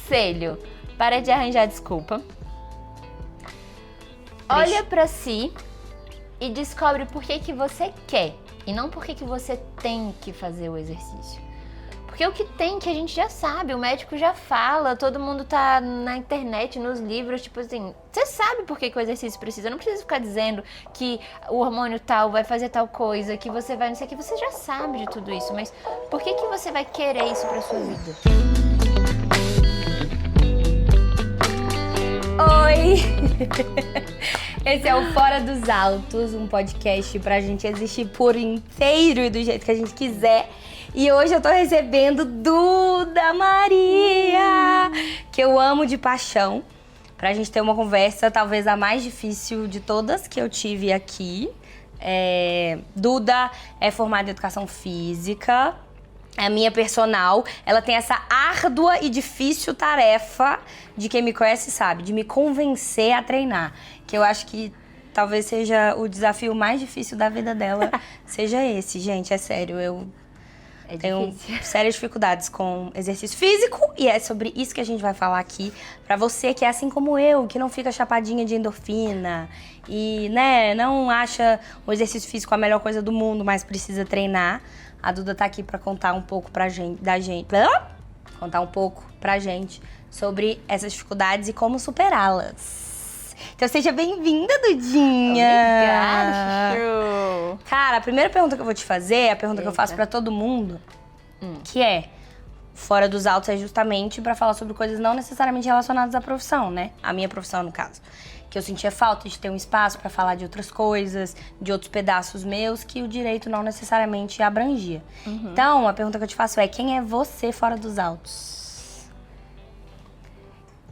conselho, para de arranjar desculpa. Olha pra si e descobre por que você quer e não por que você tem que fazer o exercício. Porque o que tem que a gente já sabe, o médico já fala, todo mundo tá na internet, nos livros, tipo assim, você sabe por que o exercício precisa, não precisa ficar dizendo que o hormônio tal vai fazer tal coisa, que você vai não sei o que, você já sabe de tudo isso, mas por que você vai querer isso pra sua vida? Oi! Esse é o Fora dos Autos, um podcast pra gente existir por inteiro e do jeito que a gente quiser. E hoje eu tô recebendo Duda Maria, que eu amo de paixão, pra gente ter uma conversa talvez a mais difícil de todas que eu tive aqui. Duda é formada em Educação Física, é a minha personal. Ela tem essa árdua e difícil tarefa, de quem me conhece sabe, de me convencer a treinar. Que eu acho que talvez seja o desafio mais difícil da vida dela, seja esse. Gente, é sério, eu tenho sérias dificuldades com exercício físico e é sobre isso que a gente vai falar aqui. Pra você que é assim como eu, que não fica chapadinha de endorfina e, não acha o exercício físico a melhor coisa do mundo, mas precisa treinar. A Duda tá aqui pra contar um pouco contar um pouco pra gente sobre essas dificuldades e como superá-las. Então seja bem-vinda, Dudinha! Obrigada, Chuchu! Cara, a primeira pergunta que eu vou te fazer é a pergunta que eu faço pra todo mundo, que é, Fora dos Autos é justamente pra falar sobre coisas não necessariamente relacionadas à profissão, né? A minha profissão, no caso. Que eu sentia falta de ter um espaço pra falar de outras coisas, de outros pedaços meus que o direito não necessariamente abrangia. Então, a pergunta que eu te faço é, quem é você fora dos autos?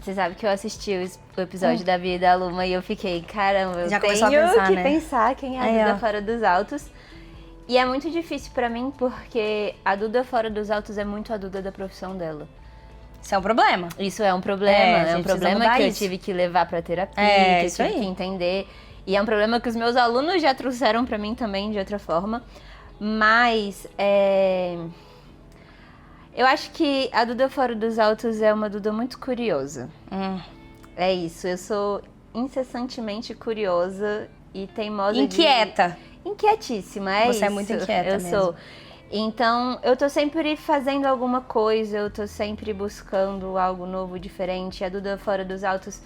Você sabe que eu assisti o episódio da Bia e da Luma e eu fiquei, caramba, eu Já tenho começou a pensar, que né? pensar quem é a Duda fora dos autos. E é muito difícil pra mim porque a Duda fora dos autos é muito a Duda da profissão dela. Isso é um problema. Isso é um problema, é um problema que eu tive que levar pra terapia, que eu tive que entender. E é um problema que os meus alunos já trouxeram pra mim também de outra forma. Mas eu acho que a Duda fora dos autos é uma Duda muito curiosa. É isso, eu sou incessantemente curiosa e teimosa. Inquieta. Inquietíssima, é isso. Você é muito inquieta eu mesmo. sou. Então, eu tô sempre fazendo alguma coisa, eu tô sempre buscando algo novo, diferente. A Duda fora dos autos,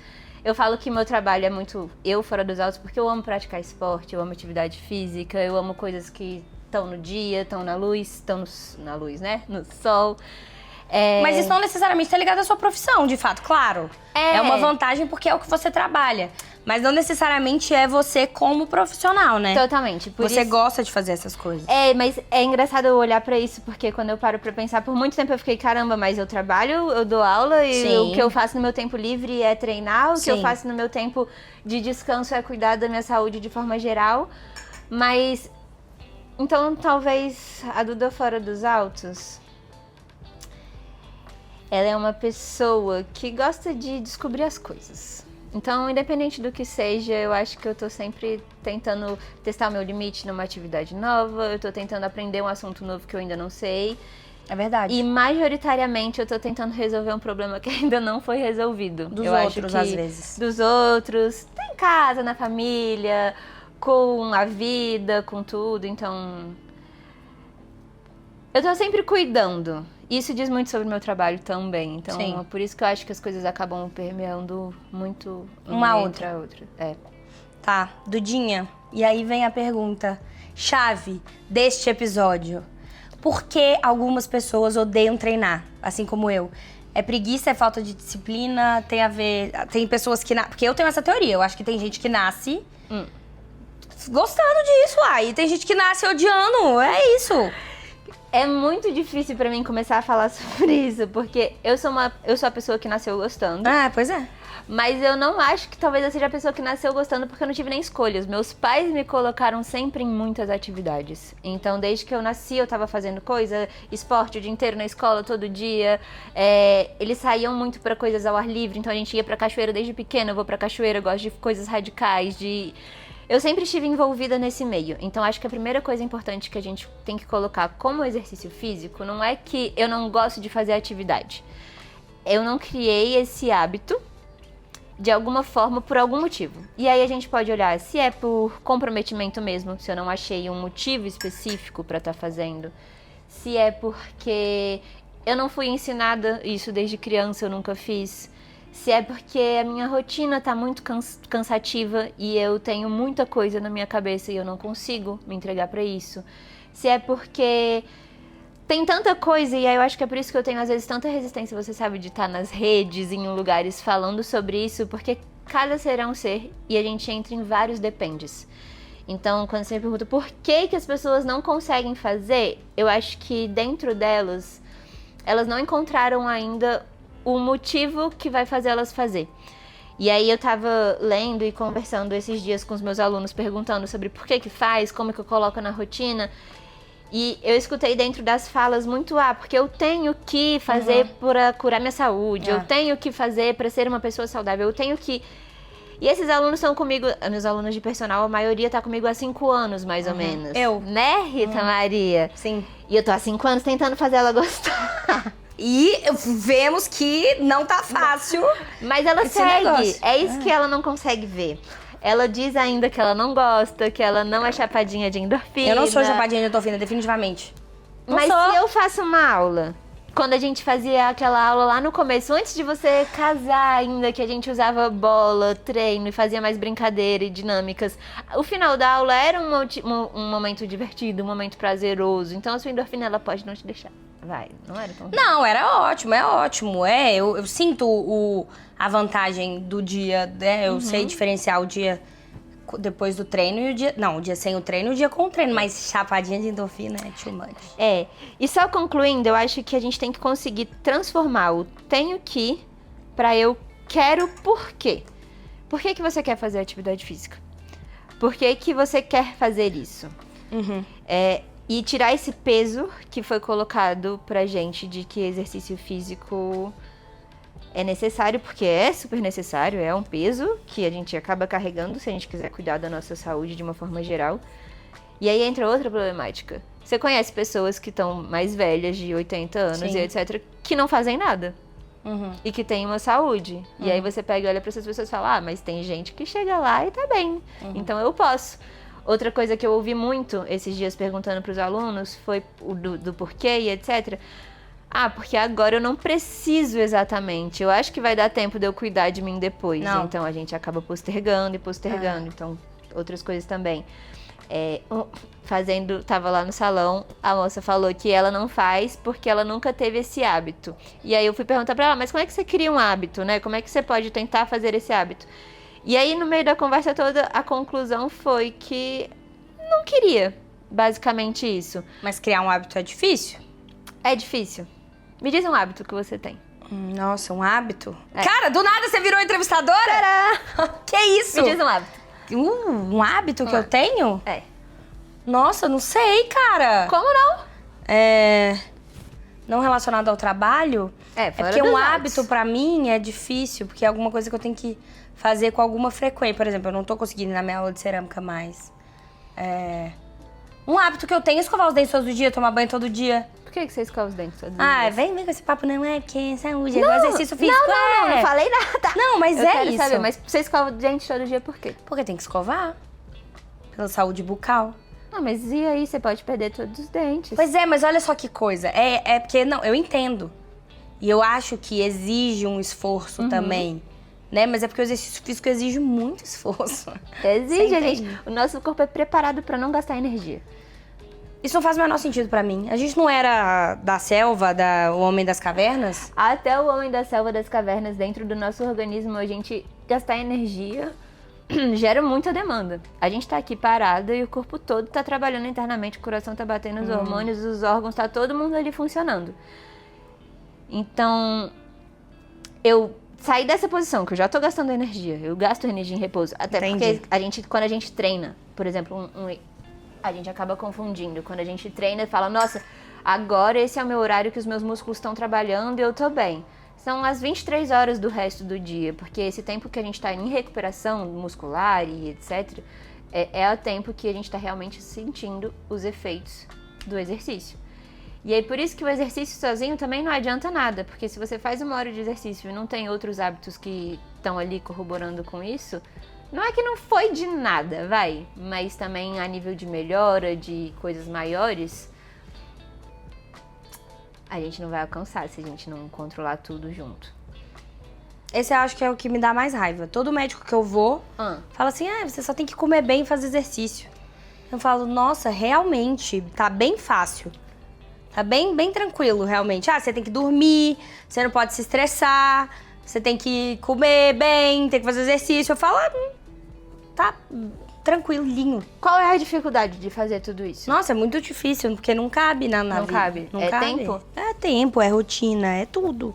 eu falo que meu trabalho é muito eu fora dos autos, porque eu amo praticar esporte, eu amo atividade física, eu amo coisas que estão no dia, estão na luz, estão na luz, né? No sol. Mas isso não necessariamente está ligado à sua profissão, de fato, claro. É uma vantagem porque é o que você trabalha. Mas não necessariamente é você como profissional, né? Totalmente. Você gosta de fazer essas coisas. Mas é engraçado eu olhar pra isso, porque quando eu paro pra pensar, por muito tempo eu fiquei, caramba, mas eu trabalho, eu dou aula e o que eu faço no meu tempo livre é treinar, o que eu faço no meu tempo de descanso é cuidar da minha saúde de forma geral. Mas, então talvez a Duda fora dos autos, ela é uma pessoa que gosta de descobrir as coisas. Então, independente do que seja, eu acho que eu tô sempre tentando testar o meu limite numa atividade nova, eu tô tentando aprender um assunto novo que eu ainda não sei. É verdade. E, majoritariamente, eu tô tentando resolver um problema que ainda não foi resolvido. Dos outros, às vezes. Dos outros, em casa, na família, com a vida, com tudo. Então, eu tô sempre cuidando. Isso diz muito sobre o meu trabalho também. Então, é por isso que eu acho que as coisas acabam permeando muito uma outra. Tá, Dudinha. E aí vem a pergunta chave deste episódio. Por que algumas pessoas odeiam treinar, assim como eu? É preguiça, é falta de disciplina, tem a ver... Tem pessoas que... Porque eu tenho essa teoria, eu acho que tem gente que nasce gostando disso, e tem gente que nasce odiando, é isso. É muito difícil pra mim começar a falar sobre isso, porque eu sou a pessoa que nasceu gostando. Pois é. Mas eu não acho que talvez eu seja a pessoa que nasceu gostando, porque eu não tive nem escolhas. Meus pais me colocaram sempre em muitas atividades. Então, desde que eu nasci, eu tava fazendo coisa, esporte o dia inteiro na escola, todo dia. Eles saíam muito pra coisas ao ar livre, então a gente ia pra cachoeira desde pequena. Eu vou pra cachoeira, eu gosto de coisas radicais, Eu sempre estive envolvida nesse meio. Então, acho que a primeira coisa importante que a gente tem que colocar como exercício físico não é que eu não gosto de fazer atividade. eu não criei esse hábito de alguma forma, por algum motivo. E aí a gente pode olhar se é por comprometimento mesmo, se eu não achei um motivo específico para estar fazendo. Se é porque eu não fui ensinada isso desde criança, eu nunca fiz. Se é porque a minha rotina tá muito cansativa e eu tenho muita coisa na minha cabeça e eu não consigo me entregar para isso. Se é porque tem tanta coisa, e aí eu acho que é por isso que eu tenho às vezes tanta resistência, você sabe, de estar nas redes, em lugares falando sobre isso, porque cada ser é um ser e a gente entra em vários dependes. Então, quando você me pergunta por que as pessoas não conseguem fazer, eu acho que dentro delas, elas não encontraram ainda o motivo que vai fazer elas fazer. E aí eu tava lendo e conversando esses dias com os meus alunos, perguntando sobre por que faz, como que eu coloco na rotina. E eu escutei dentro das falas muito, porque eu tenho que fazer para curar minha saúde, eu tenho que fazer para ser uma pessoa saudável, eu tenho que... E esses alunos estão comigo, meus alunos de personal, a maioria tá comigo há 5 anos, mais ou menos. Eu. Né, Rita Maria? Sim. E eu tô há 5 anos tentando fazer ela gostar. E vemos que não tá fácil. Mas ela esse segue, negócio. É isso que ela não consegue ver. Ela diz ainda que ela não gosta, que ela não é chapadinha de endorfina. Eu não sou chapadinha de endorfina, definitivamente. Não Mas sou. se eu faço uma aula, quando a gente fazia aquela aula lá no começo, antes de você casar ainda, que a gente usava bola, treino e fazia mais brincadeira e dinâmicas, o final da aula era um momento divertido, um momento prazeroso. Então a sua endorfina, ela pode não te deixar. Vai, não era tão... Não, era ótimo, é ótimo. Eu sinto a vantagem do dia, né? Eu sei diferenciar o dia depois do treino e o dia... Não, o dia sem o treino e o dia com o treino. Mas chapadinha de endorfina é too much. E só concluindo, eu acho que a gente tem que conseguir transformar o tenho que pra eu quero por quê. Por que você quer fazer atividade física? Por que você quer fazer isso? E tirar esse peso que foi colocado pra gente de que exercício físico é necessário, porque é super necessário, é um peso que a gente acaba carregando se a gente quiser cuidar da nossa saúde de uma forma geral. E aí entra outra problemática. Você conhece pessoas que estão mais velhas, de 80 anos e etc., que não fazem nada. E que têm uma saúde. E aí você pega e olha pra essas pessoas e fala, mas tem gente que chega lá e tá bem. Então eu posso. Outra coisa que eu ouvi muito esses dias perguntando pros alunos foi o do porquê e etc. Porque agora eu não preciso exatamente. Eu acho que vai dar tempo de eu cuidar de mim depois. Não. Então a gente acaba postergando e postergando. Então, outras coisas também. Tava lá no salão, a moça falou que ela não faz porque ela nunca teve esse hábito. E aí eu fui perguntar pra ela, mas como é que você cria um hábito, né? Como é que você pode tentar fazer esse hábito? E aí, no meio da conversa toda, a conclusão foi que não queria, basicamente isso. Mas criar um hábito é difícil? É difícil. Me diz um hábito que você tem. Nossa, um hábito? Cara, do nada você virou entrevistadora? Que isso? Me diz um hábito. Um hábito que eu tenho? É. Nossa, não sei, cara. Como não? Não relacionado ao trabalho? Fora porque dos um hábitos. hábito pra mim é difícil, porque é alguma coisa que eu tenho que fazer com alguma frequência. Por exemplo, eu não tô conseguindo ir na minha aula de cerâmica mais. Um hábito que eu tenho é escovar os dentes todo dia, tomar banho todo dia. Por que você escova os dentes todos os dias? Vem com esse papo, não é porque é saúde, é exercício físico. Não falei nada. Não, mas eu quero isso. saber, mas você escova os dentes todo dia por quê? Porque tem que escovar. Pela saúde bucal. Não, mas e aí? Você pode perder todos os dentes. Pois é, mas olha só que coisa. É porque, não, eu entendo. E eu acho que exige um esforço também. Né? Mas é porque o exercício físico exige muito esforço. Exige, gente. O nosso corpo é preparado pra não gastar energia. Isso não faz o menor sentido pra mim. A gente não era da selva, o homem das cavernas? Até o homem da selva das cavernas, dentro do nosso organismo, a gente gastar energia gera muita demanda. A gente tá aqui parada e o corpo todo tá trabalhando internamente, o coração tá batendo, os hormônios, os órgãos, tá todo mundo ali funcionando. Então, eu saí dessa posição, que eu já tô gastando energia. Eu gasto energia em repouso. Até porque quando a gente treina, por exemplo, a gente acaba confundindo. Quando a gente treina e fala, nossa, agora esse é o meu horário que os meus músculos estão trabalhando e eu tô bem. São as 23 horas do resto do dia, porque esse tempo que a gente tá em recuperação muscular e etc, é o tempo que a gente tá realmente sentindo os efeitos do exercício. E aí, por isso que o exercício sozinho também não adianta nada, porque se você faz 1 hora de exercício e não tem outros hábitos que estão ali corroborando com isso, não é que não foi de nada, vai, mas também a nível de melhora, de coisas maiores, a gente não vai alcançar se a gente não controlar tudo junto. Esse eu acho que é o que me dá mais raiva. Todo médico que eu vou fala assim, você só tem que comer bem e fazer exercício. Eu falo, nossa, realmente, tá bem fácil. Tá bem tranquilo, realmente. Você tem que dormir, você não pode se estressar, você tem que comer bem, tem que fazer exercício. Eu falo, tá tranquilinho. Qual é a dificuldade de fazer tudo isso? Nossa, é muito difícil, porque não cabe na vida. Não cabe? Não é cabe. Tempo? É tempo, é rotina, é tudo.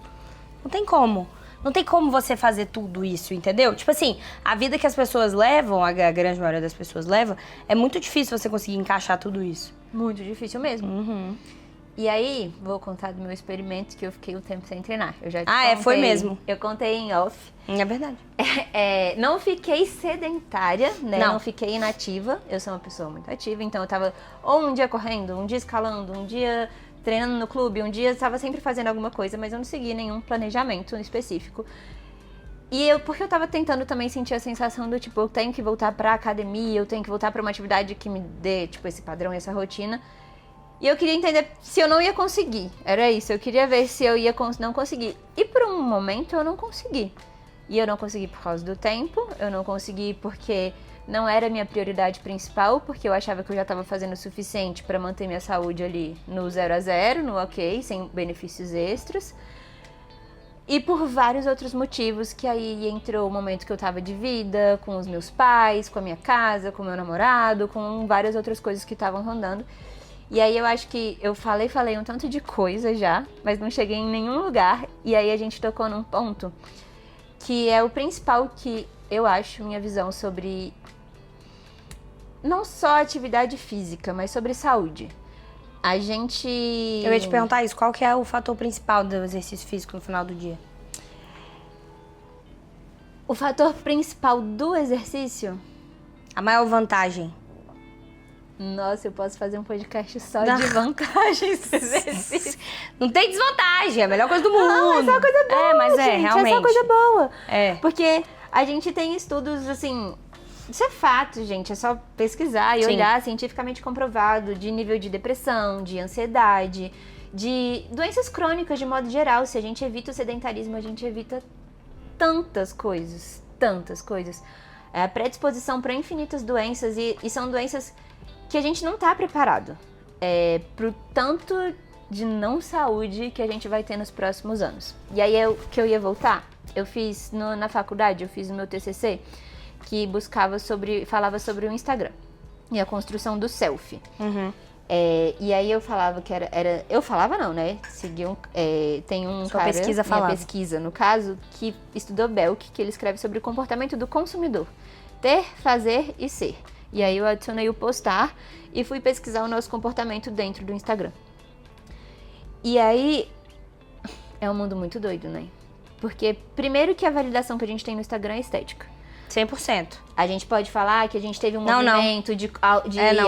Não tem como. Não tem como você fazer tudo isso, entendeu? Tipo assim, a vida que as pessoas levam, a grande maioria das pessoas leva, é muito difícil você conseguir encaixar tudo isso. Muito difícil mesmo. Uhum. E aí, vou contar do meu experimento que eu fiquei um tempo sem treinar. Eu já te contei. Foi mesmo? Eu contei em off. É verdade. Não fiquei sedentária, né? Não. Não fiquei inativa. Eu sou uma pessoa muito ativa, então eu tava ou um dia correndo, um dia escalando, um dia treinando no clube, um dia eu tava sempre fazendo alguma coisa, mas eu não segui nenhum planejamento específico. Porque eu tava tentando também sentir a sensação do tipo, eu tenho que voltar pra academia, eu tenho que voltar pra uma atividade que me dê, tipo, esse padrão e essa rotina. E eu queria entender se eu não ia conseguir. Era isso, eu queria ver se eu ia não conseguir. E por um momento eu não consegui. E eu não consegui por causa do tempo, eu não consegui porque não era minha prioridade principal, porque eu achava que eu já estava fazendo o suficiente para manter minha saúde ali no 0 a 0, no ok, sem benefícios extras. E por vários outros motivos, que aí entrou o momento que eu tava de vida, com os meus pais, com a minha casa, com o meu namorado, com várias outras coisas que estavam rondando. E aí eu acho que eu falei um tanto de coisa já, mas não cheguei em nenhum lugar. E aí a gente tocou num ponto que é o principal que eu acho, minha visão sobre não só atividade física, mas sobre saúde. A gente... Eu ia te perguntar isso, qual que é o fator principal do exercício físico no final do dia? O fator principal do exercício? A maior vantagem? Nossa, eu posso fazer um podcast só de vantagens do exercício. Não tem desvantagem, é a melhor coisa do mundo. Não, é só coisa boa, mas gente, realmente. É só coisa boa. É. Porque a gente tem estudos, assim... Isso é fato, gente. É só pesquisar e olhar, cientificamente comprovado, de nível de depressão, de ansiedade, de doenças crônicas de modo geral. Se a gente evita o sedentarismo, a gente evita tantas coisas. A predisposição para infinitas doenças e são doenças que a gente não tá preparado pro tanto de não saúde que a gente vai ter nos próximos anos. E aí, que eu ia voltar, eu fiz na faculdade, eu fiz o meu TCC, que falava sobre o Instagram e a construção do selfie. Uhum. E aí eu falava que eu falava não, né? Tem um Sua cara, pesquisa minha falava. pesquisa, no caso, que estudou Belk, que ele escreve sobre o comportamento do consumidor. Ter, fazer e ser. E aí eu adicionei o postar e fui pesquisar o nosso comportamento dentro do Instagram. E aí é um mundo muito doido, né? Porque primeiro que a validação que a gente tem no Instagram é estética. 100%. A gente pode falar que a gente teve um Não, movimento de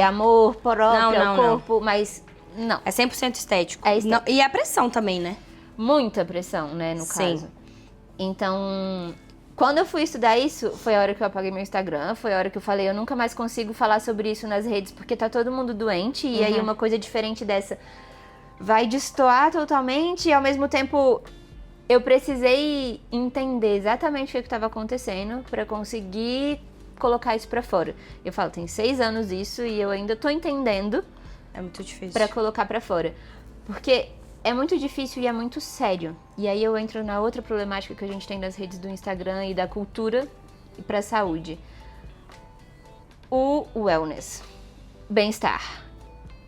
amor próprio ao corpo, mas não. É 100% estético. É estético. E a pressão também, né? Muita pressão, né, no Sim. caso. Então, quando eu fui estudar isso, foi a hora que eu apaguei meu Instagram, foi a hora que eu falei, eu nunca mais consigo falar sobre isso nas redes, porque tá todo mundo doente, e aí uma coisa diferente dessa vai destoar totalmente, e ao mesmo tempo... Eu precisei entender exatamente o que estava acontecendo para conseguir colocar isso para fora. Eu falo, tem 6 anos isso e eu ainda tô entendendo. É muito difícil. Para colocar para fora. Porque é muito difícil e é muito sério. E aí eu entro na outra problemática que a gente tem das redes do Instagram e da cultura e para a saúde. O wellness. Bem-estar.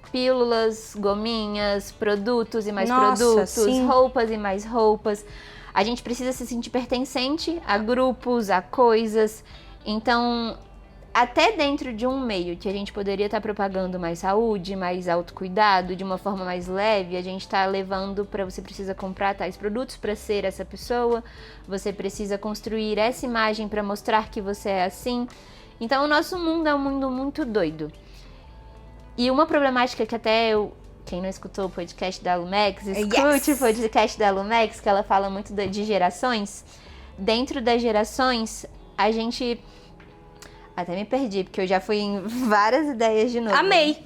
Pílulas, gominhas, produtos e mais produtos, sim. roupas e mais roupas. A gente precisa se sentir pertencente a grupos, a coisas. Então, até dentro de um meio que a gente poderia estar propagando mais saúde, mais autocuidado, de uma forma mais leve, a gente está levando para você precisa comprar tais produtos para ser essa pessoa, você precisa construir essa imagem para mostrar que você é assim. Então, o nosso mundo é um mundo muito doido. E uma problemática que até eu Quem não escutou o podcast da Lumex, escute o podcast da Lumex, que ela fala muito de gerações. Dentro das gerações, a gente... Até me perdi, porque eu já fui em várias ideias de novo. Amei!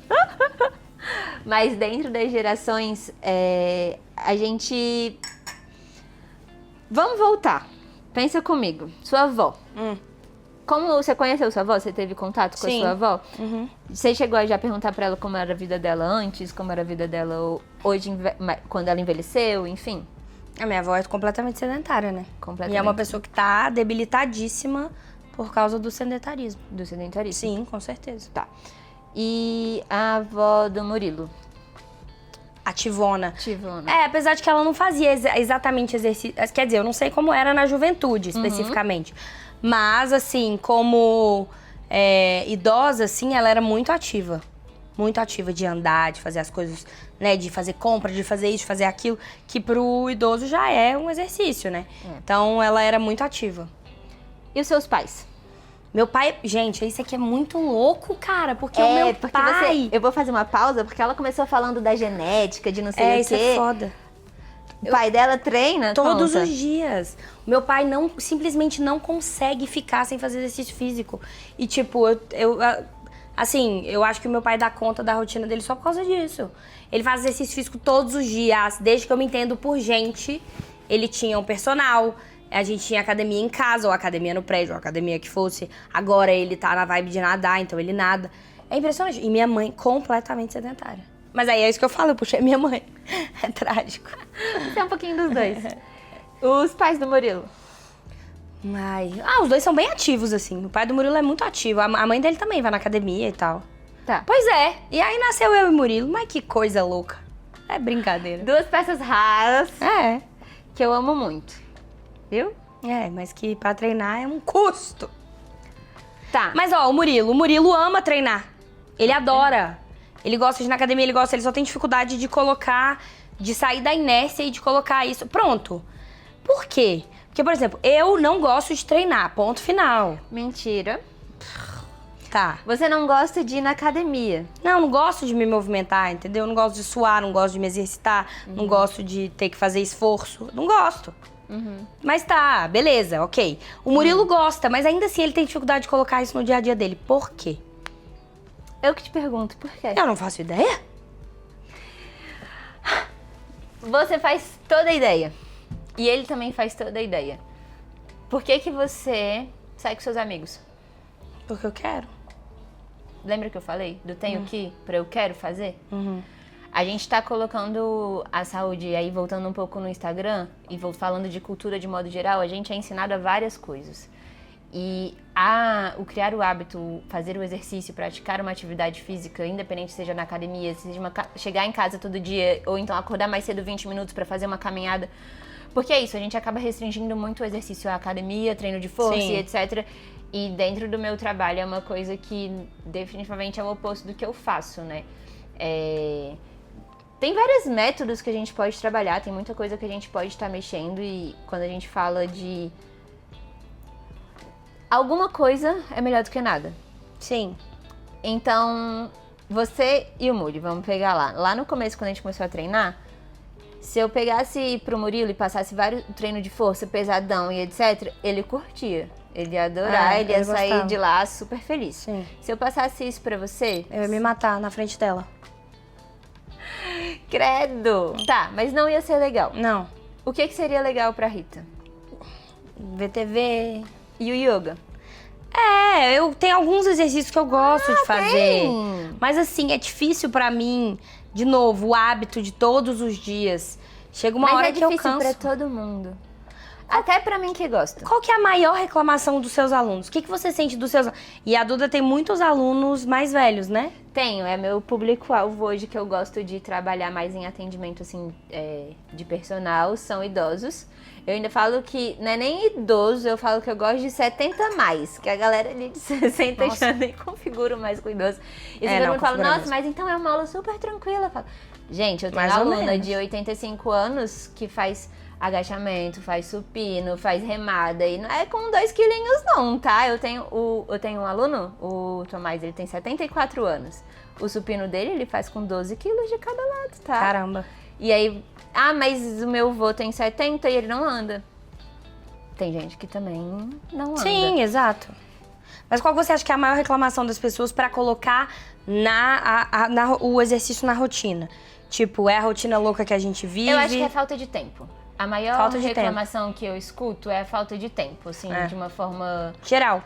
Mas dentro das gerações, a gente... Vamos voltar. Pensa comigo. Sua avó. Como você conheceu sua avó? Você teve contato com a sua avó? Uhum. Você chegou a já perguntar pra ela como era a vida dela antes, como era a vida dela hoje, quando ela envelheceu, enfim? A minha avó é completamente sedentária, né? Completamente. E é uma pessoa que tá debilitadíssima por causa do sedentarismo. Do sedentarismo? Sim, com certeza. Tá. E a avó do Murilo? Ativona. Ativona. Apesar de que ela não fazia exatamente exercício. Quer dizer, eu não sei como era na juventude, especificamente. Mas, assim, como idosa, assim, ela era muito ativa. Muito ativa de andar, de fazer as coisas, né? De fazer compra, de fazer isso, de fazer aquilo. Que pro idoso já é um exercício, né? Então, ela era muito ativa. E os seus pais? Meu pai... Gente, isso aqui é muito louco, cara. Porque o meu pai... Eu vou fazer uma pausa, porque ela começou falando da genética, de não sei o quê. Isso é foda. O pai dela treina? Todos os dias. O meu pai simplesmente não consegue ficar sem fazer exercício físico. E, tipo, assim, eu acho que o meu pai dá conta da rotina dele só por causa disso. Ele faz exercício físico todos os dias. Desde que eu me entendo por gente, ele tinha um personal. A gente tinha academia em casa, ou academia no prédio, ou academia que fosse. Agora ele tá na vibe de nadar, então ele nada. É impressionante. E minha mãe completamente sedentária. Mas aí é isso que eu falo, eu puxei minha mãe. É trágico. É um pouquinho dos dois. Os pais do Murilo? Os dois são bem ativos, assim. O pai do Murilo é muito ativo. A mãe dele também vai na academia e tal. Tá. Pois é. E aí nasceu eu e Murilo. Mas que coisa louca. É brincadeira. Duas peças raras. Que eu amo muito. Viu? Mas que pra treinar é um custo. Tá. Mas ó, o Murilo ama treinar. Ele adora. Ele gosta de ir na academia, ele só tem dificuldade de sair da inércia e de colocar isso. Pronto. Por quê? Porque, por exemplo, eu não gosto de treinar, ponto final. Mentira. Tá. Você não gosta de ir na academia? Não gosto de me movimentar, entendeu? Não gosto de suar, não gosto de me exercitar, não gosto de ter que fazer esforço. Não gosto. Mas tá, beleza, ok. O Murilo gosta, mas ainda assim ele tem dificuldade de colocar isso no dia a dia dele. Por quê? Eu que te pergunto, por quê? Eu não faço ideia. Você faz toda a ideia. E ele também faz toda a ideia. Por que você sai com seus amigos? Porque eu quero. Lembra que eu falei? Do tenho que pra eu quero fazer? A gente tá colocando a saúde, aí voltando um pouco no Instagram, e falando de cultura de modo geral, a gente é ensinado a várias coisas. E o criar o hábito, fazer o exercício, praticar uma atividade física, independente seja na academia, seja chegar em casa todo dia, ou então acordar mais cedo 20 minutos para fazer uma caminhada. Porque é isso, a gente acaba restringindo muito o exercício à academia, treino de força e etc. E dentro do meu trabalho é uma coisa que definitivamente é o oposto do que eu faço, né? Tem vários métodos que a gente pode trabalhar, tem muita coisa que a gente pode estar mexendo, e quando a gente fala de alguma coisa é melhor do que nada. Sim. Então, você e o Muri, vamos pegar lá. Lá no começo, quando a gente começou a treinar, se eu pegasse pro Murilo e passasse vários treinos de força, pesadão e etc., ele curtia. Ele ia adorar, ele ia sair de lá super feliz. Sim. Se eu passasse isso pra você... Eu ia me matar na frente dela. Credo! Tá, mas não ia ser legal. Não. O que seria legal pra Rita? Ver TV. E o yoga? Eu tenho alguns exercícios que eu gosto de fazer. Tem. Mas assim, é difícil pra mim, de novo, o hábito de todos os dias. Chega uma hora que eu canso. Mas é difícil pra todo mundo. Até pra mim que gosta. Qual que é a maior reclamação dos seus alunos? O que você sente dos seus... E a Duda tem muitos alunos mais velhos, né? Tenho, é meu público-alvo hoje, que eu gosto de trabalhar mais em atendimento, assim, de personal, são idosos. Eu ainda falo que não é nem idoso, eu falo que eu gosto de 70 a mais, que a galera ali de 60 já nem configuro mais com idoso. E todo mundo fala, nossa, mas então é uma aula super tranquila. Eu falo, gente, eu tenho uma aluna de 85 anos que faz agachamento, faz supino, faz remada. E não é com 2 quilinhos não, tá? Eu tenho um aluno, o Tomás, ele tem 74 anos. O supino dele, ele faz com 12 quilos de cada lado, tá? Caramba. E aí, mas o meu avô tem 70 e ele não anda. Tem gente que também não anda. Sim, exato. Mas qual você acha que é a maior reclamação das pessoas pra colocar o exercício na rotina? Tipo, é a rotina louca que a gente vive? Eu acho que é falta de tempo. A maior Falta de reclamação que eu escuto é a falta de tempo, assim, de uma forma geral.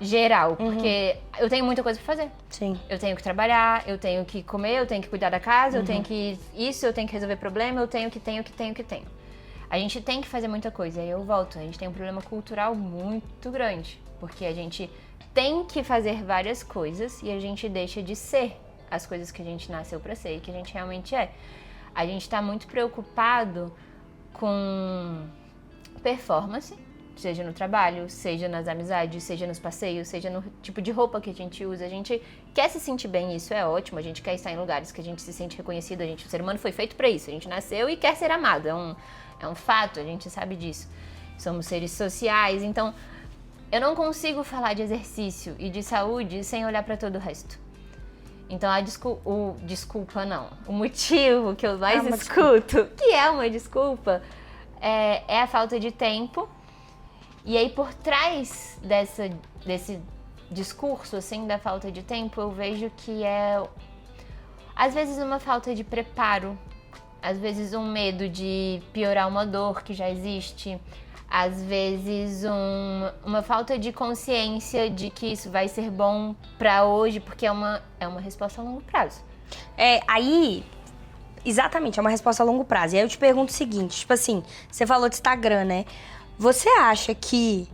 Porque eu tenho muita coisa pra fazer. Sim. Eu tenho que trabalhar, eu tenho que comer, eu tenho que cuidar da casa, eu tenho que eu tenho que resolver problema, eu tenho. A gente tem que fazer muita coisa, aí eu volto. A gente tem um problema cultural muito grande, porque a gente tem que fazer várias coisas e a gente deixa de ser as coisas que a gente nasceu pra ser e que a gente realmente é. A gente tá muito preocupado com performance, seja no trabalho, seja nas amizades, seja nos passeios, seja no tipo de roupa que a gente usa. A gente quer se sentir bem, isso é ótimo. A gente quer estar em lugares que a gente se sente reconhecido. O ser humano foi feito pra isso. A gente nasceu e quer ser amado. É um fato, a gente sabe disso. Somos seres sociais, então eu não consigo falar de exercício e de saúde sem olhar pra todo o resto. Então, o motivo que eu mais escuto, que é uma desculpa, é a falta de tempo. E aí, por trás desse discurso, assim, da falta de tempo, eu vejo que é, às vezes, uma falta de preparo, às vezes um medo de piorar uma dor que já existe, às vezes uma falta de consciência de que isso vai ser bom pra hoje, porque é uma resposta a longo prazo. Exatamente, é uma resposta a longo prazo. E aí eu te pergunto o seguinte, tipo assim, você falou de Instagram, né? Você acha que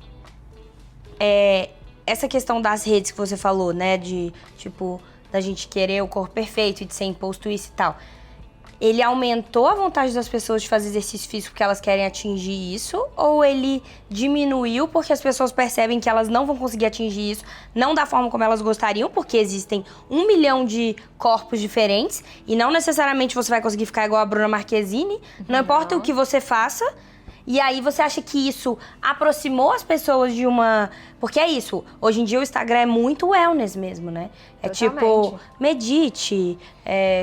essa questão das redes que você falou, né? De, tipo, da gente querer o corpo perfeito e de ser imposto isso e tal, ele aumentou a vontade das pessoas de fazer exercício físico porque elas querem atingir isso? Ou ele diminuiu porque as pessoas percebem que elas não vão conseguir atingir isso, não da forma como elas gostariam, porque existem 1 milhão de corpos diferentes e não necessariamente você vai conseguir ficar igual a Bruna Marquezine, não importa o que você faça. E aí você acha que isso aproximou as pessoas de uma... Porque é isso, hoje em dia o Instagram é muito wellness mesmo, né? É tipo, medite,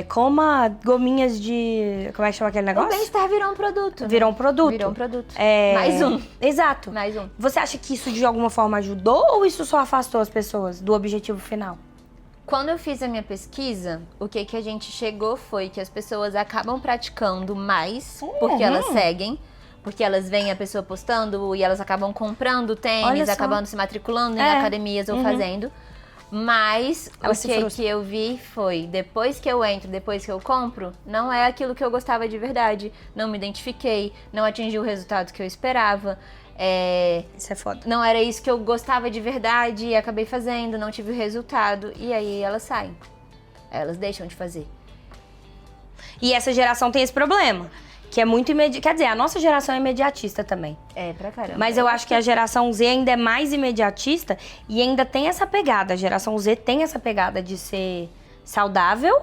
coma gominhas de... Como é que chama aquele negócio? O bem-estar virou um produto. Virou um produto. Virou um produto. Mais um. Exato. Mais um. Você acha que isso de alguma forma ajudou ou isso só afastou as pessoas do objetivo final? Quando eu fiz a minha pesquisa, o que a gente chegou foi que as pessoas acabam praticando mais porque elas seguem. Porque elas veem a pessoa postando e elas acabam comprando tênis, acabando se matriculando em academias ou fazendo. Mas o que eu vi foi, depois que eu entro, depois que eu compro, não é aquilo que eu gostava de verdade. Não me identifiquei, não atingi o resultado que eu esperava. Isso é foda. Não era isso que eu gostava de verdade e acabei fazendo, não tive o resultado. E aí elas saem. Elas deixam de fazer. E essa geração tem esse problema. Que é muito imediatista. Quer dizer, a nossa geração é imediatista também. Pra caramba. Mas eu acho que a geração Z ainda é mais imediatista e ainda tem essa pegada. A geração Z tem essa pegada de ser saudável.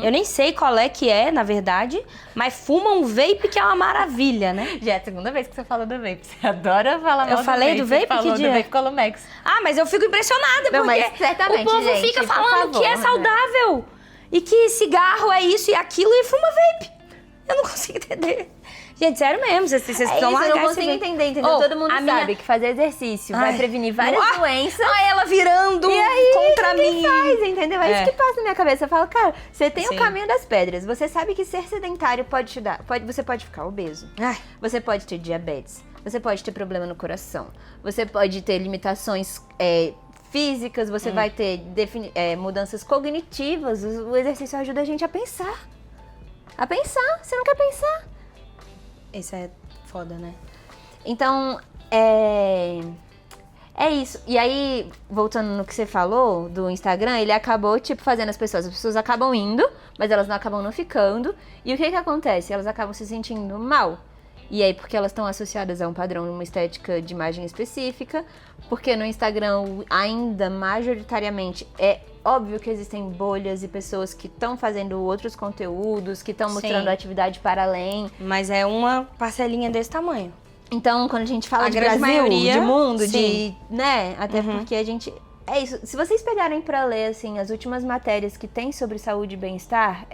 Eu nem sei qual é que é, na verdade, mas fuma um vape que é uma maravilha, né? Já é a segunda vez que você fala do vape. Você adora falar mal eu falei do vape? Você falou do vape Colomex. Mas eu fico impressionada, não, porque mas certamente, o povo gente, fica falando que é né? saudável e que cigarro é isso e aquilo e fuma vape. Eu não consigo entender. Gente, sério mesmo, vocês estão largando. Eu não consigo entender, entendeu? Todo mundo sabe que fazer exercício vai prevenir várias doenças. Ela virando contra mim. Faz, entendeu? É isso que passa na minha cabeça. Eu falo, cara, você tem o caminho das pedras. Você sabe que ser sedentário pode te dar... Você pode ficar obeso. Você pode ter diabetes. Você pode ter problema no coração. Você pode ter limitações... físicas, você vai ter mudanças cognitivas. O exercício ajuda a gente a pensar. A pensar. Você não quer pensar? Isso é foda, né? Então, é isso. E aí, voltando no que você falou do Instagram, ele acabou, fazendo as pessoas acabam indo, mas elas não acabam não ficando. E o que acontece? Elas acabam se sentindo mal. E aí, porque elas estão associadas a um padrão, uma estética de imagem específica, porque no Instagram ainda majoritariamente é óbvio que existem bolhas e pessoas que estão fazendo outros conteúdos, que estão mostrando atividade para além. Mas é uma parcelinha desse tamanho. Então, quando a gente fala de grande Brasil, maioria, de mundo, sim. né? Até porque a gente... É isso. Se vocês pegarem pra ler, assim, as últimas matérias que tem sobre saúde e bem-estar,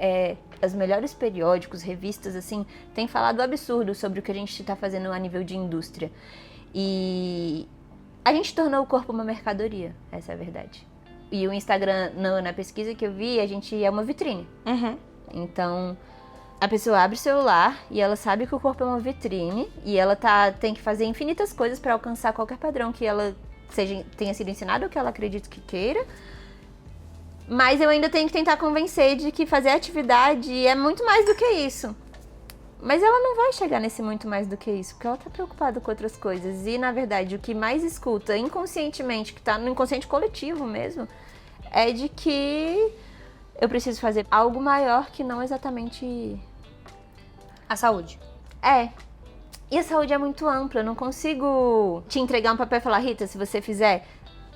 os melhores periódicos, revistas, assim, têm falado absurdo sobre o que a gente tá fazendo a nível de indústria. E a gente tornou o corpo uma mercadoria, essa é a verdade. E o Instagram, na pesquisa que eu vi, a gente é uma vitrine. Então, a pessoa abre o celular e ela sabe que o corpo é uma vitrine e ela tem que fazer infinitas coisas pra alcançar qualquer padrão que ela tenha sido ensinado ou que ela acredita que queira. Mas eu ainda tenho que tentar convencer de que fazer atividade é muito mais do que isso. Mas ela não vai chegar nesse muito mais do que isso, porque ela tá preocupada com outras coisas. E, na verdade, o que mais escuta inconscientemente, que tá no inconsciente coletivo mesmo, é de que eu preciso fazer algo maior que não exatamente A saúde. E a saúde é muito ampla, eu não consigo te entregar um papel e falar, Rita, se você fizer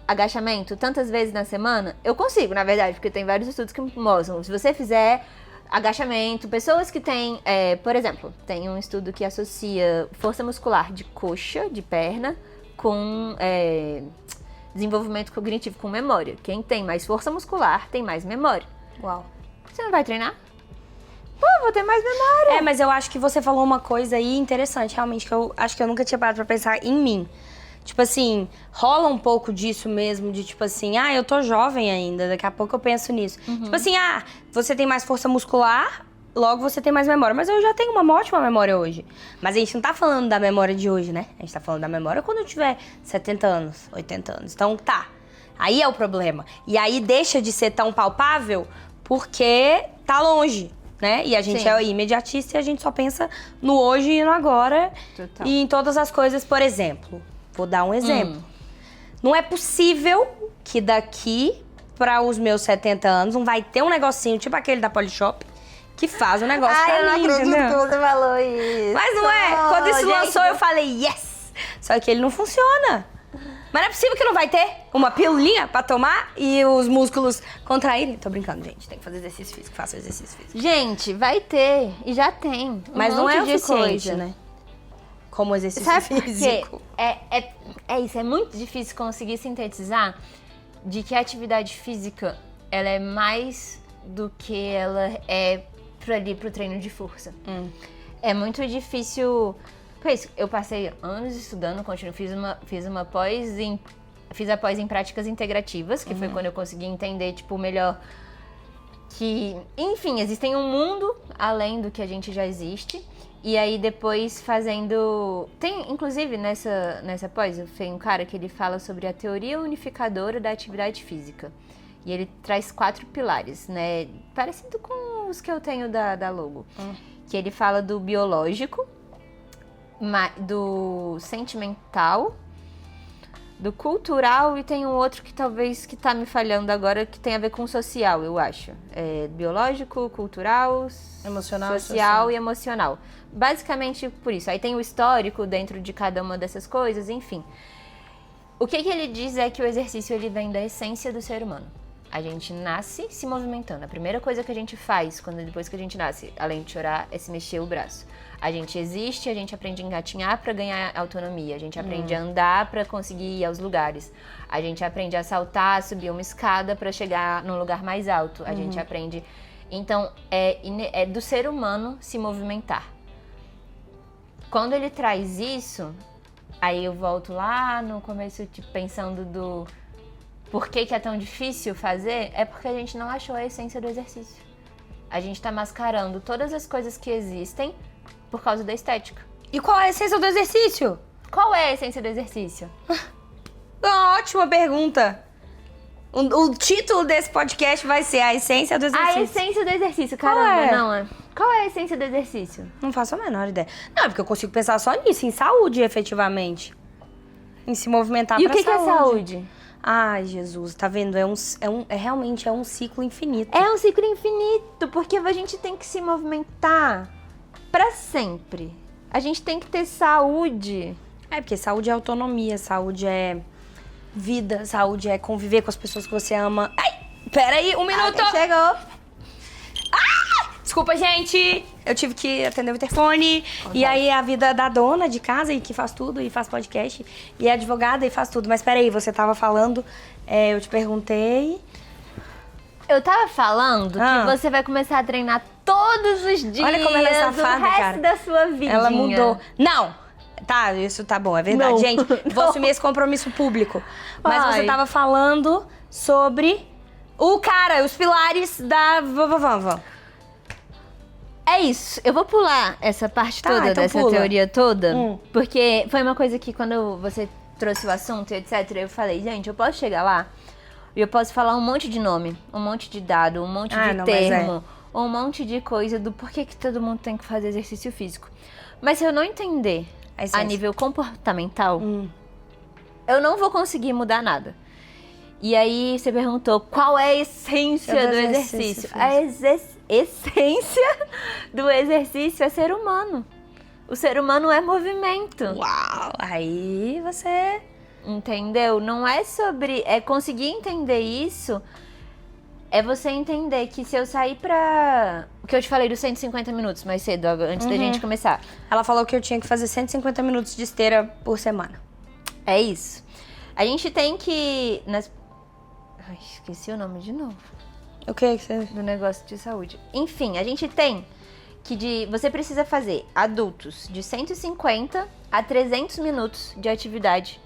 agachamento tantas vezes na semana, eu consigo, na verdade, porque tem vários estudos que mostram, se você fizer agachamento, pessoas que têm, por exemplo, tem um estudo que associa força muscular de coxa, de perna, com desenvolvimento cognitivo, com memória. Quem tem mais força muscular tem mais memória. Uau. Você não vai treinar? Pô, vou ter mais memória. Mas eu acho que você falou uma coisa aí interessante, realmente, que eu acho que eu nunca tinha parado pra pensar em mim. Tipo assim, rola um pouco disso mesmo, de tipo assim, eu tô jovem ainda, daqui a pouco eu penso nisso. Tipo assim, você tem mais força muscular, logo você tem mais memória. Mas eu já tenho uma ótima memória hoje. Mas a gente não tá falando da memória de hoje, né? A gente tá falando da memória quando eu tiver 70 anos, 80 anos. Então tá, aí é o problema. E aí deixa de ser tão palpável porque tá longe. Né? E a gente é imediatista e a gente só pensa no hoje e no agora. Total. E em todas as coisas, por exemplo. Vou dar um exemplo. Não é possível que daqui para os meus 70 anos não vai ter um negocinho tipo aquele da Polishop que faz o negócio pra eu não mim, acredito entendeu? que você falou isso. Mas não é. Quando isso lançou, eu falei, yes! Só que ele não funciona. Mas não é possível que não vai ter uma pilulinha pra tomar e os músculos contraírem. Tô brincando, gente. Tem que fazer exercício físico. Faça exercício físico. Gente, vai ter. E já tem. Mas não é o de suficiente, coisa. né? Como exercício Sabe por quê? físico. É isso. É muito difícil conseguir sintetizar de que a atividade física, ela é mais do que ela é pro treino de força. É muito difícil... Pois, eu passei anos estudando, fiz a pós em práticas integrativas, que foi quando eu consegui entender, tipo, melhor que, enfim, existem um mundo além do que a gente já existe. E aí depois fazendo... Tem, inclusive, nessa pós, tem um cara que ele fala sobre a teoria unificadora da atividade física. E ele traz 4 pilares, né? Parecido com os que eu tenho da logo. Que ele fala do biológico, do sentimental, do cultural e tem um outro que talvez que tá me falhando agora, que tem a ver com social, eu acho. Biológico, cultural, Emocional, social e emocional. Basicamente por isso. Aí tem o histórico dentro de cada uma dessas coisas, enfim. O que ele diz é que o exercício ele vem da essência do ser humano. A gente nasce se movimentando. A primeira coisa que a gente faz depois que a gente nasce, além de chorar, é se mexer o braço. A gente existe, a gente aprende a engatinhar para ganhar autonomia. A gente aprende a andar para conseguir ir aos lugares. A gente aprende a saltar, subir uma escada para chegar num lugar mais alto. A gente aprende... Então, é do ser humano se movimentar. Quando ele traz isso, aí eu volto lá no começo, tipo, pensando do... Por que é tão difícil fazer? É porque a gente não achou a essência do exercício. A gente tá mascarando todas as coisas que existem por causa da estética. E qual é a essência do exercício? Qual é a essência do exercício? Uma ótima pergunta. O título desse podcast vai ser A Essência do Exercício. A essência do exercício, Qual caramba, é? não é? Qual é a essência do exercício? Não faço a menor ideia. Não, é porque eu consigo pensar só nisso, em saúde, efetivamente. Em se movimentar E pra o que é saúde? Ai, Jesus, tá vendo? Realmente é um ciclo infinito. É um ciclo infinito, porque a gente tem que se movimentar pra sempre. A gente tem que ter saúde. Porque saúde é autonomia, saúde é vida, saúde é conviver com as pessoas que você ama. Ai, peraí, um minuto! Chegou! Desculpa, gente! Eu tive que atender o interfone. E aí a vida da dona de casa, e que faz tudo, e faz podcast, e é advogada e faz tudo. Mas peraí, você tava falando, eu te perguntei... Eu tava falando que você vai começar a treinar todos os dias. Olha como ela é safada, o resto cara. da sua vida. Ela mudou. Não! Tá, isso tá bom, é verdade. Não. Gente, vou assumir esse compromisso público. Mas você tava falando sobre os pilares da vovó. É isso. Eu vou pular essa parte toda então dessa pula. teoria toda, porque foi uma coisa que quando você trouxe o assunto, etc, eu falei, gente, eu posso chegar lá e eu posso falar um monte de nome, um monte de dado, um monte de termo, um monte de coisa do porquê que todo mundo tem que fazer exercício físico. Mas se eu não entender a nível comportamental, eu não vou conseguir mudar nada. E aí você perguntou qual é a essência do exercício. A essência do exercício é ser humano. O ser humano é movimento. Uau! Aí você... Entendeu? Não é sobre... É conseguir entender isso... É você entender que se eu sair pra... O que eu te falei dos 150 minutos mais cedo, antes da gente começar. Ela falou que eu tinha que fazer 150 minutos de esteira por semana. É isso. A gente tem que... Ai, esqueci o nome de novo. O que você... Do negócio de saúde. Enfim, a gente tem que você precisa fazer adultos de 150 a 300 minutos de atividade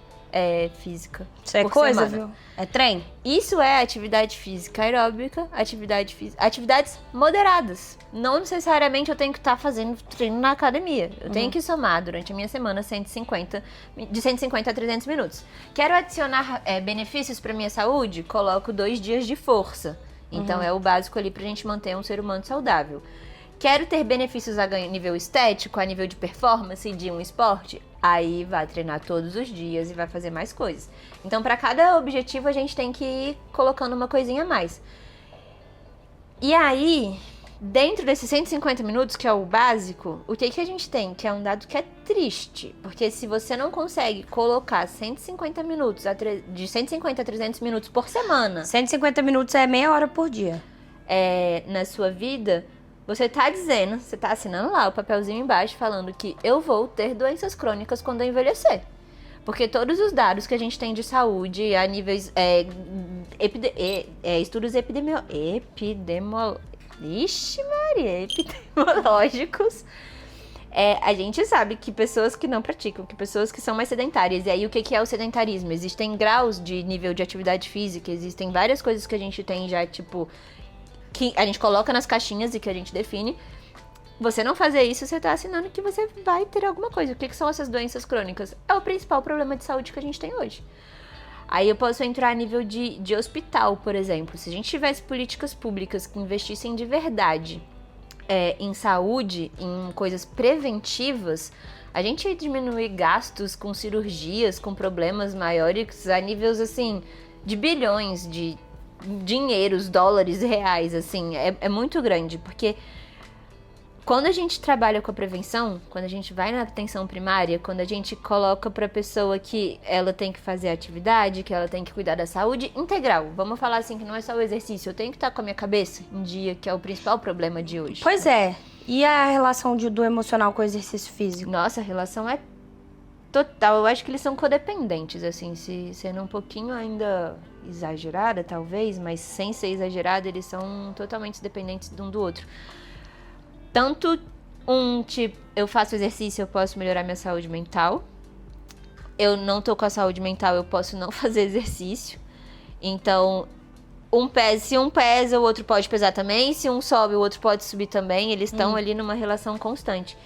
física. Isso é por coisa, semana. viu? É trem? Isso é atividade física aeróbica, atividades moderadas. Não necessariamente eu tenho que estar fazendo treino na academia. Eu tenho que somar durante a minha semana de 150 a 300 minutos. Quero adicionar benefícios para minha saúde? Coloco 2 dias de força. Então é o básico ali pra gente manter um ser humano saudável. Quero ter benefícios a nível estético, a nível de performance de um esporte? Aí vai treinar todos os dias e vai fazer mais coisas. Então, para cada objetivo, a gente tem que ir colocando uma coisinha a mais. E aí, dentro desses 150 minutos, que é o básico, o que a gente tem? Que é um dado que é triste. Porque se você não consegue colocar 150 minutos, de 150 a 300 minutos por semana... 150 minutos é meia hora por dia. Na sua vida... Você tá dizendo, você tá assinando lá o papelzinho embaixo falando que eu vou ter doenças crônicas quando eu envelhecer. Porque todos os dados que a gente tem de saúde a níveis estudos epidemiológicos, a gente sabe que pessoas que não praticam, que pessoas que são mais sedentárias. E aí o que é o sedentarismo? Existem graus de nível de atividade física, existem várias coisas que a gente tem já, tipo... que a gente coloca nas caixinhas e que a gente define. Você não fazer isso, você tá assinando que você vai ter alguma coisa. O que são essas doenças crônicas? É o principal problema de saúde que a gente tem hoje. Aí eu posso entrar a nível de hospital, por exemplo. Se a gente tivesse políticas públicas que investissem de verdade em saúde, em coisas preventivas, a gente ia diminuir gastos com cirurgias, com problemas maiores a níveis, assim, de bilhões de dinheiros, dólares, reais, assim, é muito grande, porque quando a gente trabalha com a prevenção, quando a gente vai na atenção primária, quando a gente coloca pra pessoa que ela tem que fazer atividade, que ela tem que cuidar da saúde integral, vamos falar assim, que não é só o exercício, eu tenho que estar com a minha cabeça em dia, que é o principal problema de hoje. Pois é, e a relação do emocional com o exercício físico? Nossa, a relação é total, eu acho que eles são codependentes, assim, sendo um pouquinho ainda exagerada, talvez, mas sem ser exagerada, eles são totalmente dependentes de um do outro. Tanto tipo, eu faço exercício, eu posso melhorar minha saúde mental. Eu não tô com a saúde mental, eu posso não fazer exercício. Então, se um pesa, o outro pode pesar também. Se um sobe, o outro pode subir também. Eles estão ali numa relação constante.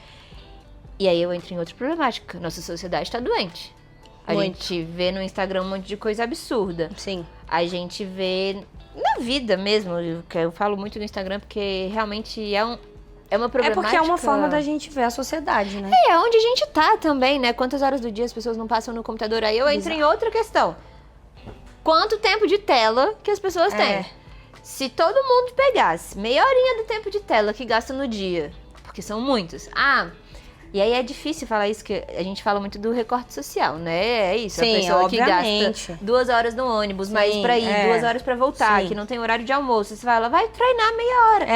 E aí eu entro em outra problemática. Nossa sociedade tá doente. A gente vê no Instagram um monte de coisa absurda. Sim. A gente vê na vida mesmo, que eu falo muito no Instagram porque realmente é uma problemática. É porque é uma forma da gente ver a sociedade, né? É onde a gente tá também, né? Quantas horas do dia as pessoas não passam no computador? Aí eu entro em outra questão. Quanto tempo de tela que as pessoas têm? Se todo mundo pegasse meia horinha do tempo de tela que gasta no dia, porque são muitos. E aí é difícil falar isso, que a gente fala muito do recorte social, né? É isso, sim, a pessoa obviamente. Que gasta 2 horas no ônibus, mais pra ir, 2 horas pra voltar, que não tem horário de almoço. Você fala, vai treinar meia hora.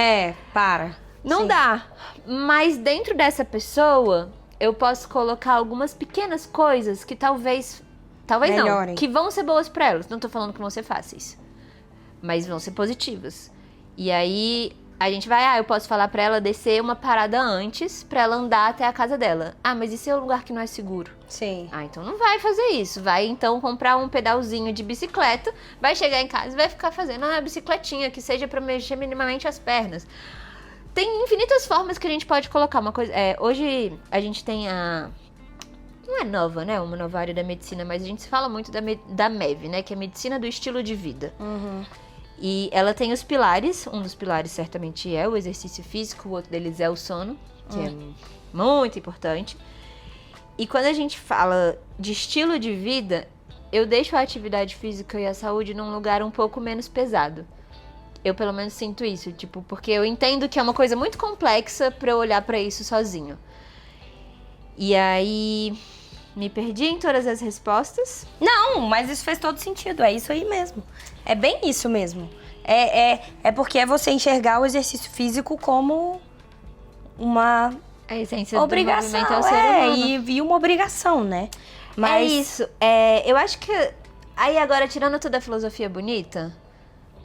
Para. Não Sim. dá. Mas dentro dessa pessoa, eu posso colocar algumas pequenas coisas que talvez não, Melhorem. que vão ser boas pra elas. Não tô falando que vão ser fáceis, mas vão ser positivas. E aí a gente vai, eu posso falar pra ela descer uma parada antes pra ela andar até a casa dela. Ah, mas e se é um lugar que não é seguro? Sim. Ah, então não vai fazer isso. Vai então comprar um pedalzinho de bicicleta, vai chegar em casa e vai ficar fazendo uma bicicletinha que seja pra mexer minimamente as pernas. Tem infinitas formas que a gente pode colocar uma coisa. Hoje a gente tem não é nova, né? Uma nova área da medicina, mas a gente se fala muito da MEV, né? Que é a medicina do estilo de vida. Uhum. E ela tem os pilares. Um dos pilares certamente é o exercício físico, o outro deles é o sono, que é muito importante. E quando a gente fala de estilo de vida, eu deixo a atividade física e a saúde num lugar um pouco menos pesado. Eu pelo menos sinto isso, tipo, porque eu entendo que é uma coisa muito complexa pra eu olhar pra isso sozinho. E aí me perdi em todas as respostas. Não, mas isso fez todo sentido. É isso aí mesmo. É bem isso mesmo. É porque é você enxergar o exercício físico como uma A essência obrigação. do movimento é o ser humano. E uma obrigação, né? É isso. Eu acho que aí agora, tirando toda a filosofia bonita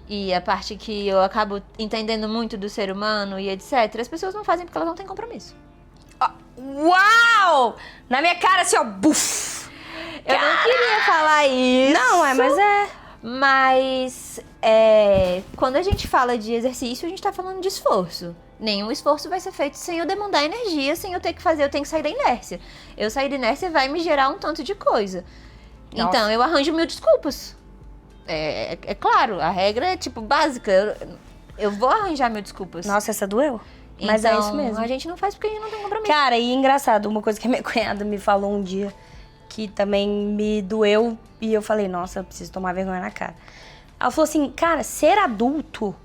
e a parte que eu acabo entendendo muito do ser humano e etc, as pessoas não fazem porque elas não têm compromisso. Uau! Na minha cara, assim, ó, buf! Eu não queria falar isso. Não, mas é. Mas quando a gente fala de exercício, a gente tá falando de esforço. Nenhum esforço vai ser feito sem eu demandar energia, sem eu ter que fazer, eu tenho que sair da inércia. Eu sair da inércia vai me gerar um tanto de coisa. Nossa. Então, eu arranjo 1000 desculpas. É claro, a regra é, tipo, básica. Eu vou arranjar 1000 desculpas. Nossa, essa doeu. Mas então, é isso mesmo. A gente não faz porque a gente não tem compromisso. Cara, e engraçado, uma coisa que a minha cunhada me falou um dia, que também me doeu, e eu falei, nossa, eu preciso tomar vergonha na cara. Ela falou assim, cara, ser adulto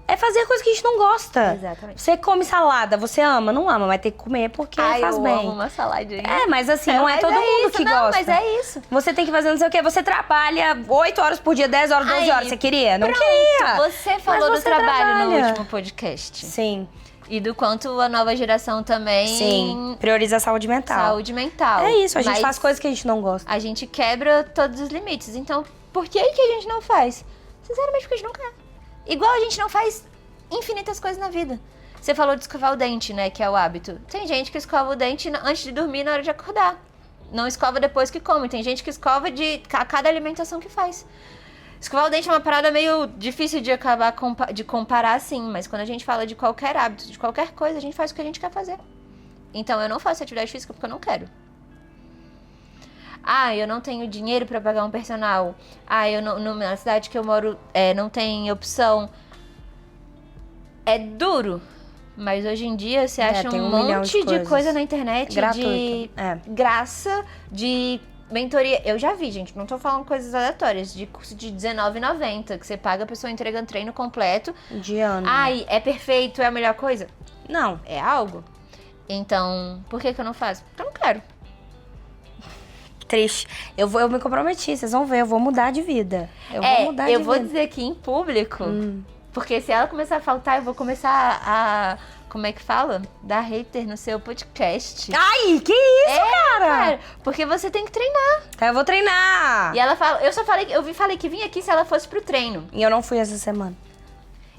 é fazer coisa que a gente não gosta. Exatamente. Você come salada, você ama, não ama, mas tem que comer porque faz eu bem. amo uma saladinha. Mas assim, não é Mas todo mundo isso, que não, gosta. Mas é isso. Você tem que fazer não sei o quê. Você trabalha 8 horas por dia, 10 horas, 12 Aí, horas. Você queria? Não pronto, queria. Você falou Mas do você trabalho no trabalha. último podcast. Sim, E do quanto a nova geração também... sim. Prioriza a saúde mental. Saúde mental. É isso, a gente Mas faz coisas que a gente não gosta. a gente quebra todos os limites. Então, por que a gente não faz? Sinceramente, porque a gente não quer. Igual a gente não faz infinitas coisas na vida. Você falou de escovar o dente, né? Que é o hábito. Tem gente que escova o dente antes de dormir, na hora de acordar. Não escova depois que come. Tem gente que escova a cada alimentação que faz. Escovar o dente é uma parada meio difícil de acabar de comparar assim, mas quando a gente fala de qualquer hábito, de qualquer coisa, a gente faz o que a gente quer fazer. Então eu não faço atividade física porque eu não quero. Eu não tenho dinheiro pra pagar um personal. Eu não, na cidade que eu moro não tem opção. É duro, mas hoje em dia você acha tem um milhão monte de coisa na internet Gratuito. de graça, de mentoria. Eu já vi, gente, não tô falando coisas aleatórias, de curso de R$19,90, que você paga a pessoa entregando treino completo. De ano. É perfeito, é a melhor coisa? Não. É algo. Então, por que eu não faço? Porque eu não quero. Triste. Eu me comprometi, vocês vão ver, eu vou mudar de vida. Eu vou mudar de vida. Eu vou dizer aqui em público, porque se ela começar a faltar, eu vou começar a como é que fala? Dar hater no seu podcast. Ai, que isso, cara? Porque você tem que treinar. Eu vou treinar. E ela fala, falei que vinha aqui se ela fosse pro treino. E eu não fui essa semana.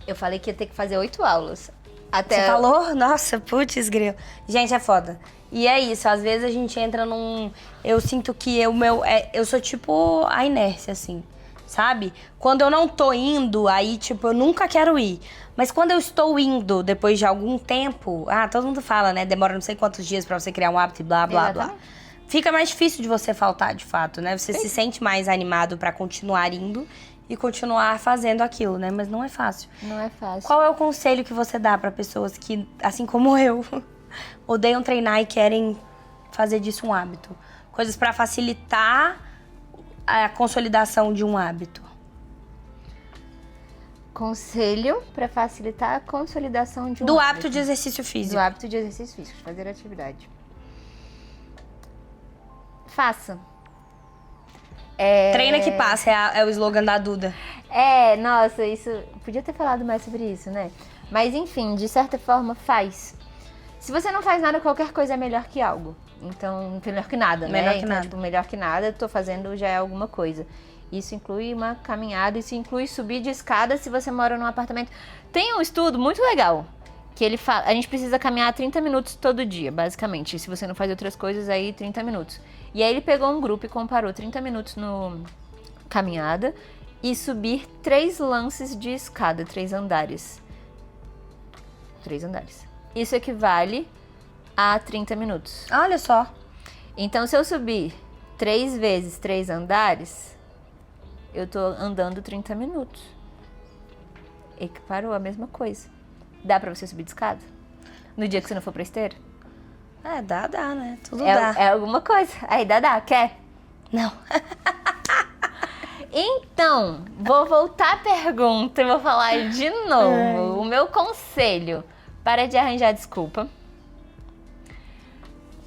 Eu falei que ia ter que fazer 8 aulas. Você falou? Nossa, putz, grilo. Gente, é foda. E é isso, às vezes a gente entra num... Eu sinto que eu sou tipo a inércia, assim, sabe? Quando eu não tô indo, aí, tipo, eu nunca quero ir. Mas quando eu estou indo, depois de algum tempo... todo mundo fala, né? Demora não sei quantos dias pra você criar um hábito e blá, blá, blá. Fica mais difícil de você faltar, de fato, né? Você se sente mais animado pra continuar indo e continuar fazendo aquilo, né? Mas não é fácil. Não é fácil. Qual é o conselho que você dá pra pessoas que, assim como eu, odeiam treinar e querem fazer disso um hábito? Coisas pra facilitar a consolidação de um hábito. Conselho pra facilitar a consolidação de um Do hábito de exercício físico. Do hábito de exercício físico, de fazer atividade. Faça. Treina que passa, é o slogan da Duda. Nossa, isso... Podia ter falado mais sobre isso, né? Mas enfim, de certa forma faz. Se você não faz nada, qualquer coisa é melhor que algo. Então, melhor que nada, né? Melhor que então, nada. tipo, melhor que nada, tô fazendo já é alguma coisa. Isso inclui uma caminhada, isso inclui subir de escada se você mora num apartamento. Tem um estudo muito legal, que ele fala, a gente precisa caminhar 30 minutos todo dia, basicamente. Se você não faz outras coisas, aí 30 minutos. E aí ele pegou um grupo e comparou 30 minutos no caminhada e subir 3 lances de escada, 3 andares. 3 andares. Isso equivale a 30 minutos. Olha só. Então, se eu subir 3 vezes 3 andares, eu tô andando 30 minutos. Equiparou a mesma coisa. Dá pra você subir de escada? No dia que você não for pra esteira? Dá, né? Tudo dá. É alguma coisa. Aí dá. Quer? Não. Então, vou voltar à pergunta e vou falar de novo. O meu conselho: para de arranjar desculpa.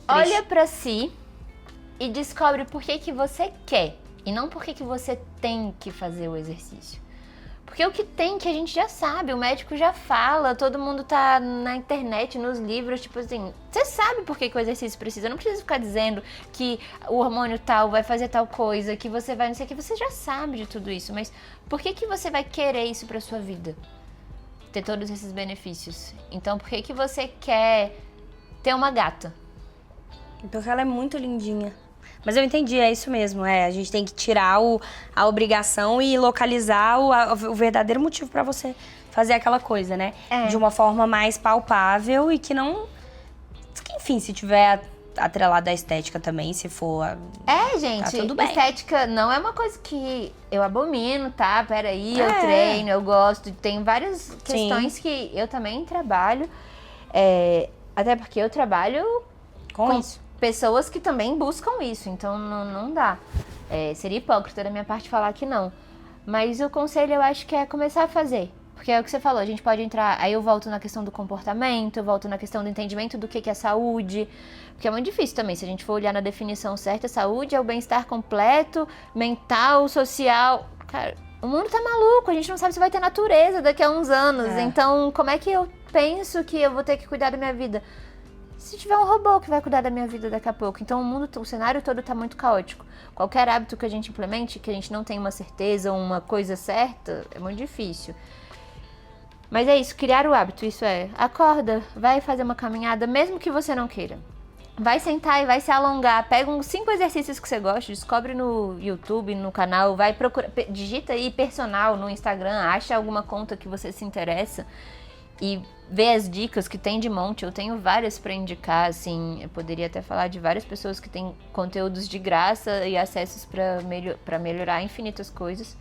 Olha pra si e descobre por que você quer e não por que você tem que fazer o exercício. Porque o que tem que a gente já sabe, o médico já fala, todo mundo tá na internet, nos livros, tipo assim, você sabe por que o exercício precisa, não precisa ficar dizendo que o hormônio tal vai fazer tal coisa, que você vai não sei o que, você já sabe de tudo isso, mas por que você vai querer isso pra sua vida? Ter todos esses benefícios. Então, por que você quer ter uma gata? Porque ela é muito lindinha. Mas eu entendi, é isso mesmo. A gente tem que tirar a obrigação e localizar o verdadeiro motivo pra você fazer aquela coisa, né? De uma forma mais palpável e que não... Enfim, se tiver atrelado à estética também, se for... Gente, tá tudo bem. Estética não é uma coisa que eu abomino, tá? Peraí, eu treino, eu gosto. Tem várias questões que eu também trabalho. Até porque eu trabalho com isso. Pessoas que também buscam isso, então não dá. Seria hipócrita da minha parte falar que não. Mas o conselho eu acho que é começar a fazer. Porque é o que você falou, a gente pode entrar... Aí eu volto na questão do comportamento, eu volto na questão do entendimento do que é saúde. Porque é muito difícil também, se a gente for olhar na definição certa, saúde é o bem-estar completo, mental, social... Cara, o mundo tá maluco, a gente não sabe se vai ter natureza daqui a uns anos. Então, como é que eu penso que eu vou ter que cuidar da minha vida? Se tiver um robô que vai cuidar da minha vida daqui a pouco. Então o cenário todo tá muito caótico. Qualquer hábito que a gente implemente, que a gente não tem uma certeza, uma coisa certa, é muito difícil. Mas é isso, criar o hábito, isso acorda, vai fazer uma caminhada, mesmo que você não queira. Vai sentar e vai se alongar, pega uns 5 exercícios que você gosta, descobre no YouTube, no canal, vai procurar, digita aí personal no Instagram, acha alguma conta que você se interessa e ver as dicas que tem de monte. Eu tenho várias para indicar, assim, eu poderia até falar de várias pessoas que têm conteúdos de graça e acessos para melhorar infinitas coisas.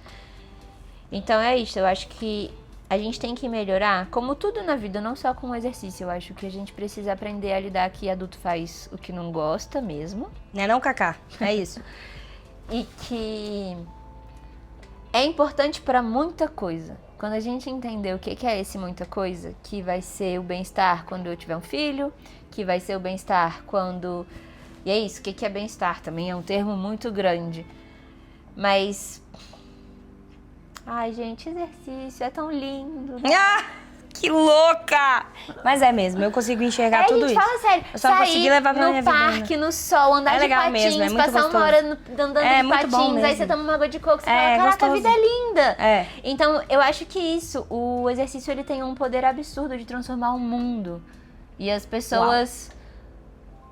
Então é isso, eu acho que a gente tem que melhorar, como tudo na vida, não só com o exercício. Eu acho que a gente precisa aprender a lidar que adulto faz o que não gosta mesmo. Não, Cacá? É isso. E que é importante para muita coisa. Quando a gente entender o que é esse muita coisa, que vai ser o bem-estar quando eu tiver um filho, que vai ser o bem-estar quando... E é isso, o que é bem-estar também é um termo muito grande. Mas... Ai, gente, exercício é tão lindo. Que louca! Mas é mesmo, eu consigo enxergar tudo isso. Fala sério, eu só não consegui levar pra minha vida. No parque, no sol, andar de legal patins, mesmo, é muito passar gostoso. uma hora andando de muito bom patins, aí mesmo. você toma uma água de coco, você fala, caraca, gostoso. a vida é linda. É. Então, eu acho que isso, o exercício, ele tem um poder absurdo de transformar o mundo. E as pessoas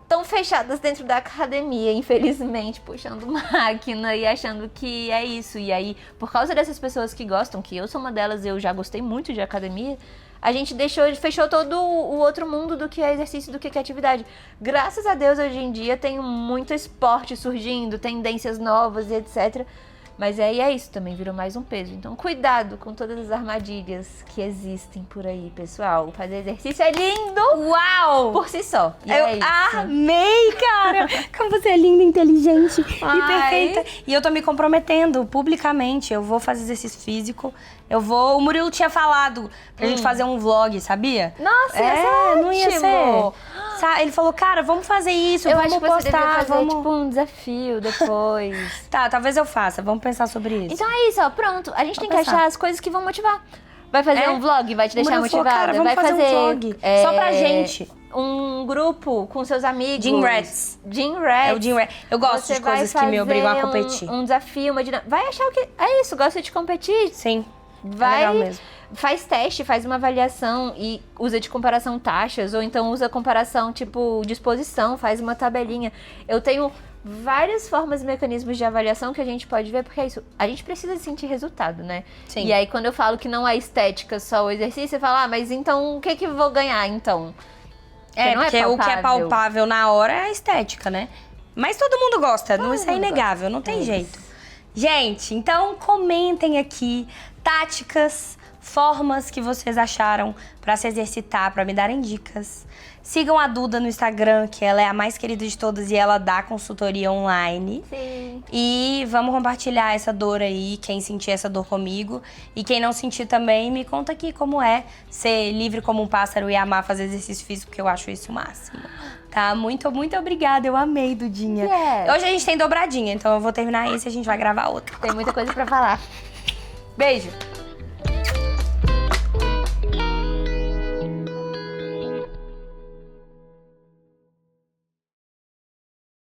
estão fechadas dentro da academia, infelizmente, puxando máquina e achando que é isso. E aí, por causa dessas pessoas que gostam, que eu sou uma delas, eu já gostei muito de academia, a gente fechou todo o outro mundo do que é exercício, do que é atividade. Graças a Deus, hoje em dia, tem muito esporte surgindo, tendências novas e etc. Mas aí é isso, também virou mais um peso. Então, cuidado com todas as armadilhas que existem por aí, pessoal. Fazer exercício é lindo! Uau! Por si só. E Eu é isso. amei, cara! Como você é linda, inteligente e perfeita. E eu tô me comprometendo publicamente. Eu vou fazer exercício físico. O Murilo tinha falado pra gente fazer um vlog, sabia? Nossa, ia ser não ia ótimo. ser. Ele falou, cara, vamos fazer isso, vamos acho que você postar, deveria fazer, vamos... tipo, um desafio depois. Tá, talvez eu faça, vamos pensar sobre isso. Então é isso, ó, pronto. A gente tem que achar as coisas que vão motivar. Vai fazer um vlog? Vai te deixar motivada? Cara, vamos vai fazer um vlog. Só pra gente. Um grupo com seus amigos. Gym Rats. É o Gym Rats. Eu gosto de coisas que me obrigam a competir. Um desafio, uma dinâmica. Vai achar o que... É isso, gosta de competir. Sim, vai, é legal mesmo. Faz teste, faz uma avaliação e usa de comparação taxas, ou então usa comparação, tipo, disposição, faz uma tabelinha. Eu tenho várias formas e mecanismos de avaliação que a gente pode ver, porque é isso, a gente precisa sentir resultado, né? Sim. E aí, quando eu falo que não é estética, só o exercício, você fala, mas então, o que eu vou ganhar, então? Porque o que é palpável na hora é a estética, né? Mas todo mundo gosta, isso é inegável, não tem jeito. Gente, então comentem aqui táticas, formas que vocês acharam pra se exercitar, pra me darem dicas. Sigam a Duda no Instagram, que ela é a mais querida de todas e ela dá consultoria online. Sim. E vamos compartilhar essa dor aí, quem sentir essa dor comigo. E quem não sentir também, me conta aqui como é ser livre como um pássaro e amar fazer exercício físico, porque eu acho isso o máximo. Tá? Muito, muito obrigada. Eu amei, Dudinha. Yes. Hoje a gente tem dobradinha, então eu vou terminar esse e a gente vai gravar outro. Tem muita coisa pra falar. Beijo!